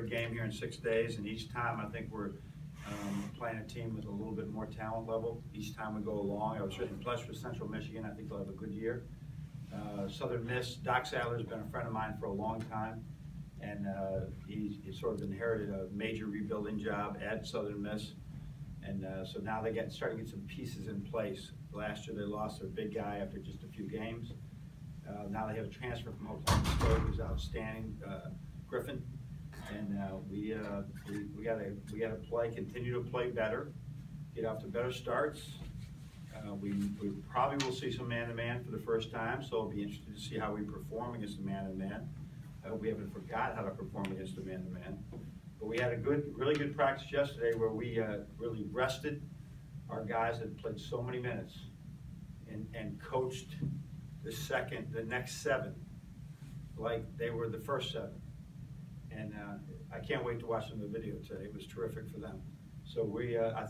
third game here in 6 days, and each time I think we're playing a team with a little bit more talent level. Each time we go along, I was really impressed with Central Michigan. I think they'll have a good year. Southern Miss, Doc Sadler's been a friend of mine for a long time, and he sort of inherited a major rebuilding job at Southern Miss. And so now they starting to get some pieces in place. Last year they lost their big guy after just a few games. Now they have a transfer from Oklahoma State who's outstanding, Griffin. And we gotta continue to play better, get off to better starts. We probably will see some man-to-man for the first time, so it'll be interesting to see how we perform against the man-to-man. I hope we haven't forgot how to perform against the man-to-man. But we had a really good practice yesterday where we really rested our guys that played so many minutes and coached the next 7 like they were the first 7. And I can't wait to watch them in the video today. It was terrific for them. So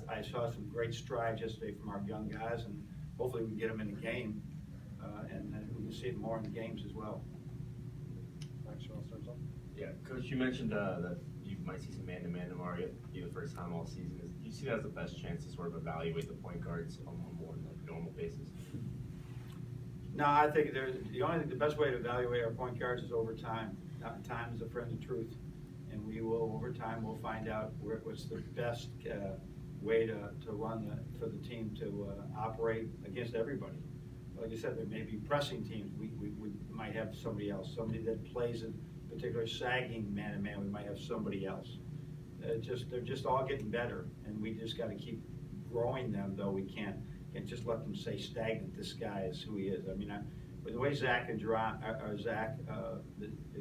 I saw some great strides yesterday from our young guys, and hopefully we can get them in the game, and then we can see it more in the games as well. Max, you want to start something? Yeah, Coach, you mentioned that you might see some man-to-man tomorrow. You the first time all season. Do you see that as the best chance to sort of evaluate the point guards on a more like normal basis? No, I think the best way to evaluate our point guards is over time. Time is a friend of truth, and we will over time we'll find out what's the best way to run for the team to operate against everybody. Like I said, there may be pressing teams. We might have somebody else, somebody that plays a particular sagging man-to-man. We might have somebody else. They're just all getting better, and we just got to keep growing them. Though we can't just let them stay stagnant. This guy is who he is. I mean, with the way Zach and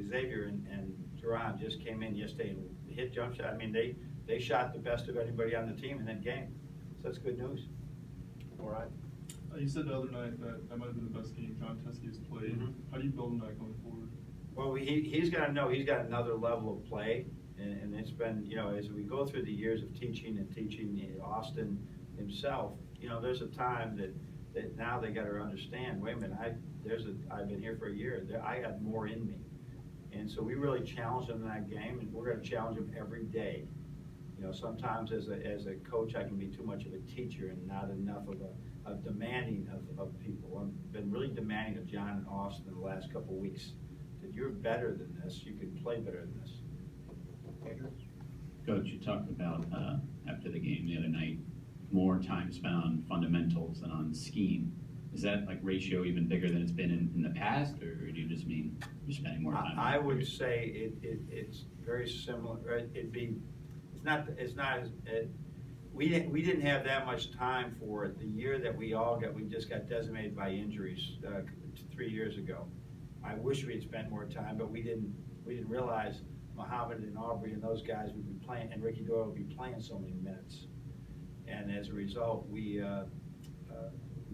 Xavier and Jerron just came in yesterday and hit jump shot. I mean, they shot the best of anybody on the team in that game. So that's good news. All right. You said the other night that might have been the best game John Teskey has played. Mm-hmm. How do you build on that going forward? Well, he's got to know he's got another level of play, and it's been, as we go through the years of teaching Austin himself, there's a time that now they got to understand, wait a minute, I've been here for a year, I got more in me. And so we really challenge them in that game, and we're going to challenge them every day. Sometimes as a coach, I can be too much of a teacher and not enough of demanding of people. I've been really demanding of John and Austin in the last couple of weeks that you're better than this, you can play better than this. Coach, you talked about after the game the other night, more time spent on fundamentals than on scheme. Is that like ratio even bigger than it's been in the past, or do you just mean you're spending more time? I would say it's very similar. We didn't have that much time for it. The year that we just got decimated by injuries 3 years ago. I wish we had spent more time, but we didn't realize Muhammad and Aubrey and those guys would be playing, and Ricky Doyle would be playing so many minutes. And as a result, we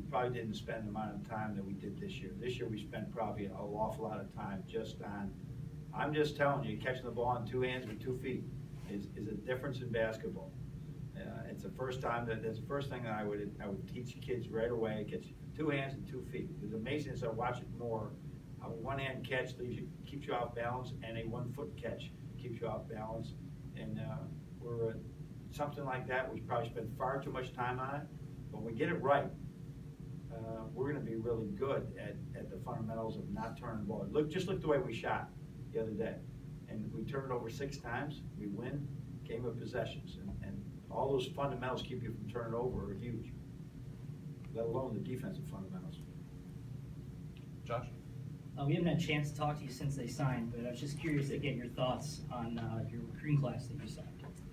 probably didn't spend the amount of time that we did this year. This year we spent probably an awful lot of time just on, I'm just telling you, catching the ball in 2 hands with 2 feet is a difference in basketball. It's the first time that's the first thing that I would teach kids right away, catch 2 hands and 2 feet. It's amazing as I watch it more, how a 1-hand catch keeps you off balance, and a 1-foot catch keeps you off balance. And we're something like that, we probably spend far too much time on it, but when we get it right, we're going to be really good at the fundamentals of not turning the ball. Just look the way we shot the other day. And we turned it over 6 times, we win game of possessions. And all those fundamentals keep you from turning over are huge, let alone the defensive fundamentals. Josh? We haven't had a chance to talk to you since they signed, but I was just curious to get your thoughts on your recruiting class that you signed.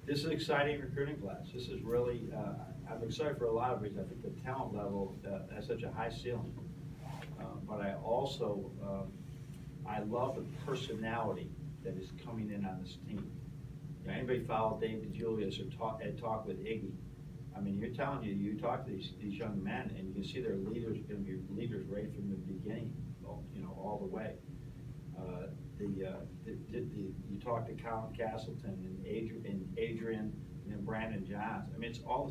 This is an exciting recruiting class. This is really, I'm excited for a lot of reasons. I think the talent level has such a high ceiling. But I also, I love the personality that is coming in on this team. Anybody follow Dave DeJulius or had talked with Iggy? I mean, you talk to these young men, and you can see they're leaders, going to be leaders right from the beginning, all the way. You talk to Colin Castleton and Adrian and then Brandon Johns. I mean, it's all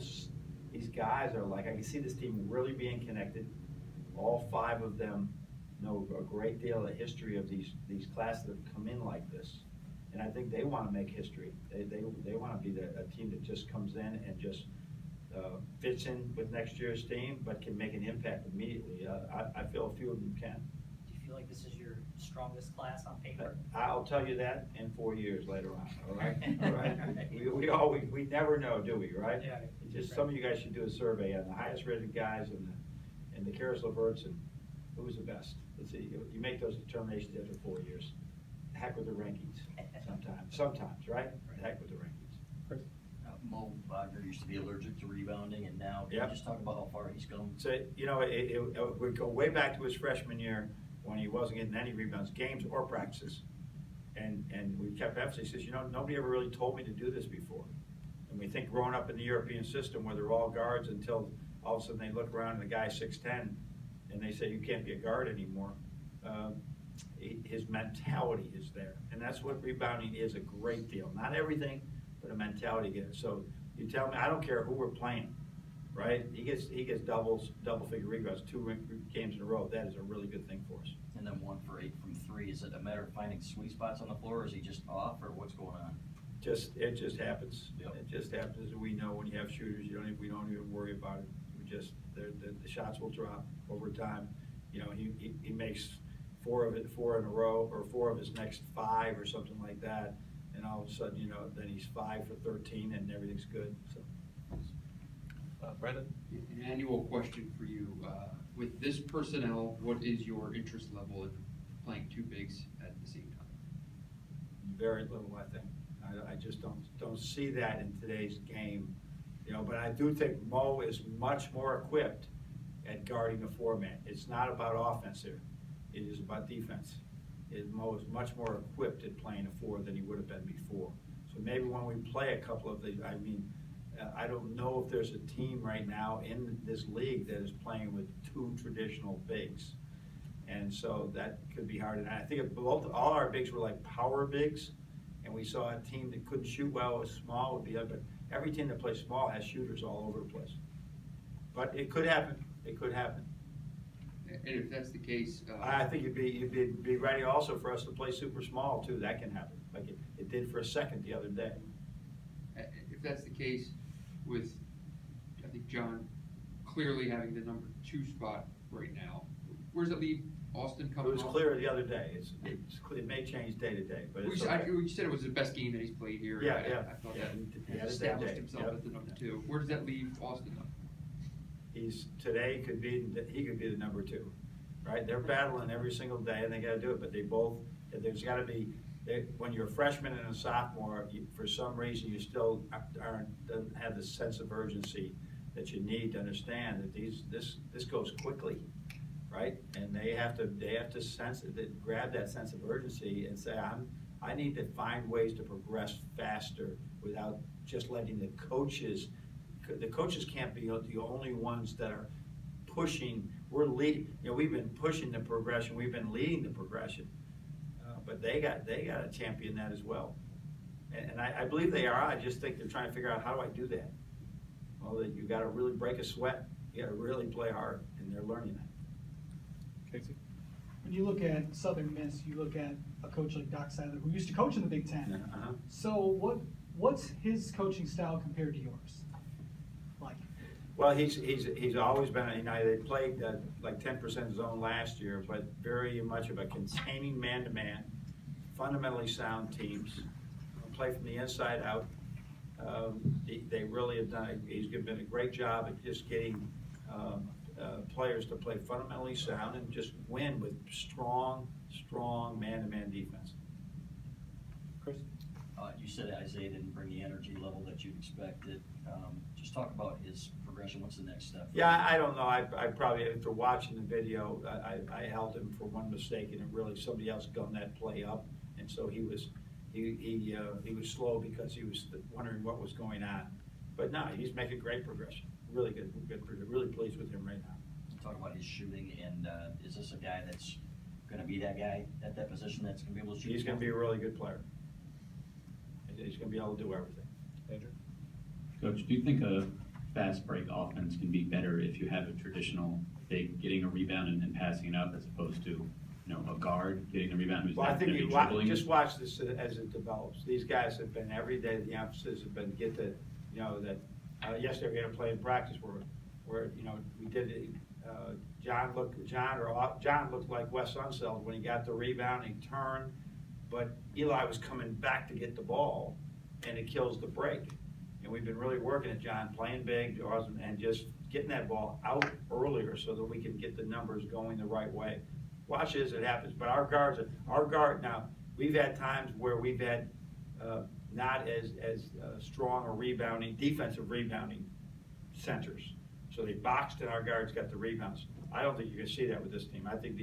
these guys are like, I can see this team really being connected. All 5 of them know a great deal of the history of these classes that have come in like this. And I think they want to make history. They want to be a team that just comes in and just fits in with next year's team, but can make an impact immediately. I feel a few of them can. Do you feel like this is your strongest class on paper? I'll tell you that in 4 years later on, all right? All right? We never know, do we, right? Yeah. Just, some of you guys should do a survey on the highest rated guys and the Karis LeVerts and who's the best. Let's see, you make those determinations after 4 years. Heck with the rankings, sometimes, right? Heck with the rankings. Chris? Mo Wagner used to be allergic to rebounding, and now can Yep. you just talk about how far he's come? So, you know, it would go way back to his freshman year when he wasn't getting any rebounds, games or practices. And we kept emphasis, he says, you know, nobody ever really told me to do this before. And we think growing up in the European system where they're all guards until all of a sudden they look around and the guy's 6'10", and they say, you can't be a guard anymore. His mentality is there. And that's what rebounding is a great deal. Not everything, but a mentality gets. So you tell me, I don't care who we're playing, right? He gets double figure rebounds 2 games in a row. That is a really good thing for us. And then 1 for 8 from 3. Is it a matter of finding sweet spots on the floor, or is he just off, or what's going on? It just happens. Yep. It just happens. As we know, when you have shooters, we don't even worry about it. The shots will drop over time. You know, he makes 4 in a row, or 4 of his next 5 or something like that. And all of a sudden, you know, then he's 5 for 13 and everything's good, so. Brandon? An annual question for you. With this personnel, what is your interest level in playing 2 bigs at the same time? Very little, I think. I just don't see that in today's game, you know, but I do think Mo is much more equipped at guarding a 4-man. It's not about offense here. It is about defense. Mo is much more equipped at playing a 4 than he would have been before. So maybe when we play a couple of these, I don't know if there's a team right now in this league that is playing with 2 traditional bigs. And so that could be hard. And I think all our bigs were like power bigs, and we saw a team that couldn't shoot well, was small, would be up, but every team that plays small has shooters all over the place. But it could happen. It could happen. And if that's the case, I think you'd be ready also for us to play super small too. That can happen, like it did for a second the other day. if that's the case, with I think John clearly having the number 2 spot right now, where does it leave Austin It coming was off? clear the other day. It may change day to day, but it's okay. You said it was the best game that he's played here. Yeah, and yeah. I thought Yeah, that he had a established day. himself Yep. as the number 2. Where does that leave Austin though? Today he could be the number 2, right? They're battling every single day and they gotta do it, but there's gotta be, when you're a freshman and a sophomore, for some reason you still doesn't have the sense of urgency that you need to understand that this goes quickly, right? And they have to sense it, grab that sense of urgency and say, I need to find ways to progress faster without just letting the coaches can't be the only ones that are pushing. We're leading, you know, we've been pushing the progression, we've been leading the progression, but they got to champion that as well. And I believe they are. I just think they're trying to figure out, how do I do that? Well, you got to really break a sweat. You got to really play hard, and they're learning that. Casey? When you look at Southern Miss, you look at a coach like Doc Sadler, who used to coach in the Big Ten. Uh-huh. So what's his coaching style compared to yours? Like, Well, he's always been, you know, they played like 10% zone last year, but very much of a containing man-to-man, fundamentally sound teams, play from the inside out. They really have done, he's been a great job at just getting players to play fundamentally sound and just win with strong man-to-man defense. Chris? You said Isaiah didn't bring the energy level that you'd expected. Just talk about his progression. What's the next step? Yeah, I don't know. I probably, after watching the video, I held him for one mistake, and it really, somebody else gunned that play up, and so he was slow because he was wondering what was going on. But no, he's making great progression. Really good. Really pleased with him right now. Talk about his shooting, and is this a guy that's going to be that guy at that position that's going to be able to shoot? He's going to be a really good player. He's going to be able to do everything. Andrew? Coach, do you think a fast break offense can be better if you have a traditional big getting a rebound and then passing it up, as opposed to a guard getting the rebound who's Well, I not think gonna be you dribbling? just watch this as it develops. These guys have been, every day, the emphasis has been get the, yesterday we had a play in practice where, we did it, John looked like Wes Unseld when he got the rebound, he turned, but Eli was coming back to get the ball, and it kills the break. And we've been really working at John, playing big, and just getting that ball out earlier so that we can get the numbers going the right way. Watch as it happens, but our guard, now, we've had times where we've had not as strong a defensive rebounding centers. So they boxed and our guards got the rebounds. I don't think you're gonna see that with this team. I think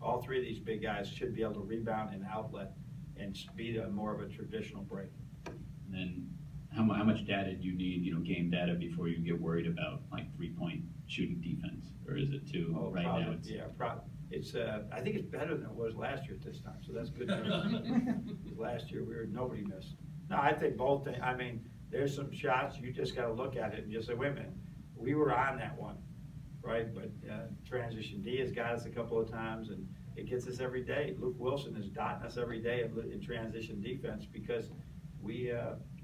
all three of these big guys should be able to rebound and outlet and be more of a traditional break. And then, how much data do you need, game data, before you get worried about like 3-point shooting defense? Or is it too, right now? Probably, it's, I think it's better than it was last year at this time, so that's good news. Last year, nobody missed. No, I think both, there's some shots, you just gotta look at it and just say, wait a minute, we were on that one, right? But transition D has got us a couple of times, and it gets us every day. Luke Wilson is dotting us every day in transition defense because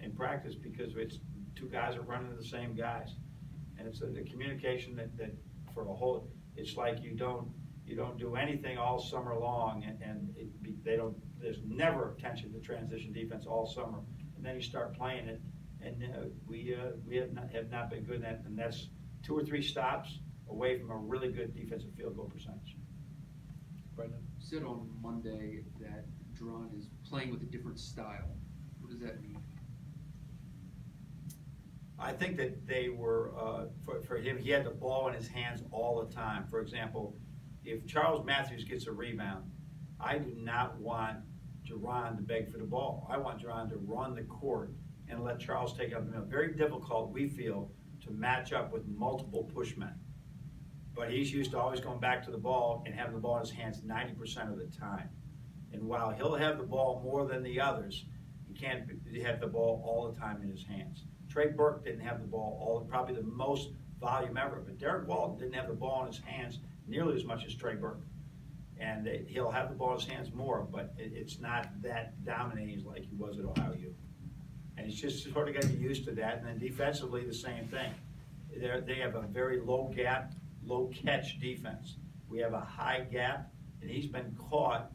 in practice, because it's two guys are running to the same guys. And it's the communication that for a whole, it's like you don't do anything all summer long, and there's never attention to transition defense all summer. And then you start playing it, and we have not been good at that, and that's 2 or 3 stops away from a really good defensive field goal percentage. Brendan? You said on Monday that Duran is playing with a different style. What does that mean? I think that they were, for him, he had the ball in his hands all the time. For example, if Charles Matthews gets a rebound, I do not want Duran to beg for the ball. I want Duran to run the court and let Charles take it up the middle. Very difficult, we feel, to match up with multiple pushmen. But he's used to always going back to the ball and having the ball in his hands 90% of the time. And while he'll have the ball more than the others, he can't have the ball all the time in his hands. Trey Burke didn't have the ball probably the most volume ever, but Derek Walton didn't have the ball in his hands nearly as much as Trey Burke. And he'll have the ball in his hands more, but it's not that dominating like he was at Ohio U. And he's just sort of got to get used to that. And then defensively, the same thing. They have a very low gap, low catch defense. We have a high gap, and he's been caught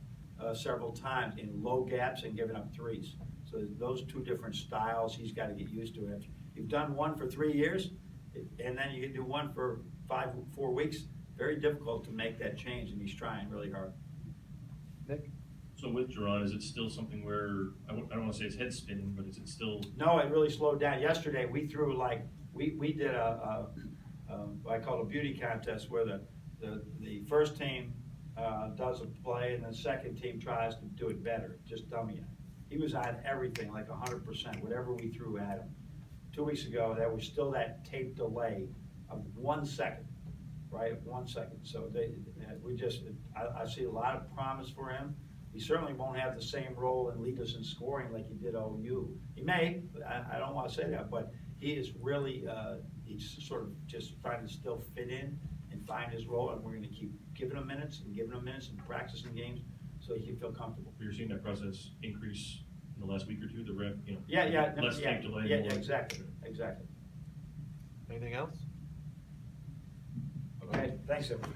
several times in low gaps and giving up threes. So those two different styles, he's got to get used to it. You've done one for 3 years, and then you can do one for 4 weeks. Very difficult to make that change, and he's trying really hard. Nick? So with Duran, is it still something where, I don't want to say his head's spinning, but is it still? No, it really slowed down. Yesterday, we threw we did what I call a beauty contest where the first team does a play and the second team tries to do it better, just dummy it. He was on everything, like 100%, whatever we threw at him. 2 weeks ago, there was still that tape delay of 1 second, right, 1 second. So I see a lot of promise for him. He certainly won't have the same role and lead us in scoring like he did at OU. He may, I don't want to say that, but he is really, he's sort of just trying to still fit in and find his role, and we're going to keep giving him minutes and practicing games so he can feel comfortable. You're seeing that process increase in the last week or two, the rep, Yeah, less tape delay. Yeah, more. exactly. Anything else? Okay, thanks everyone.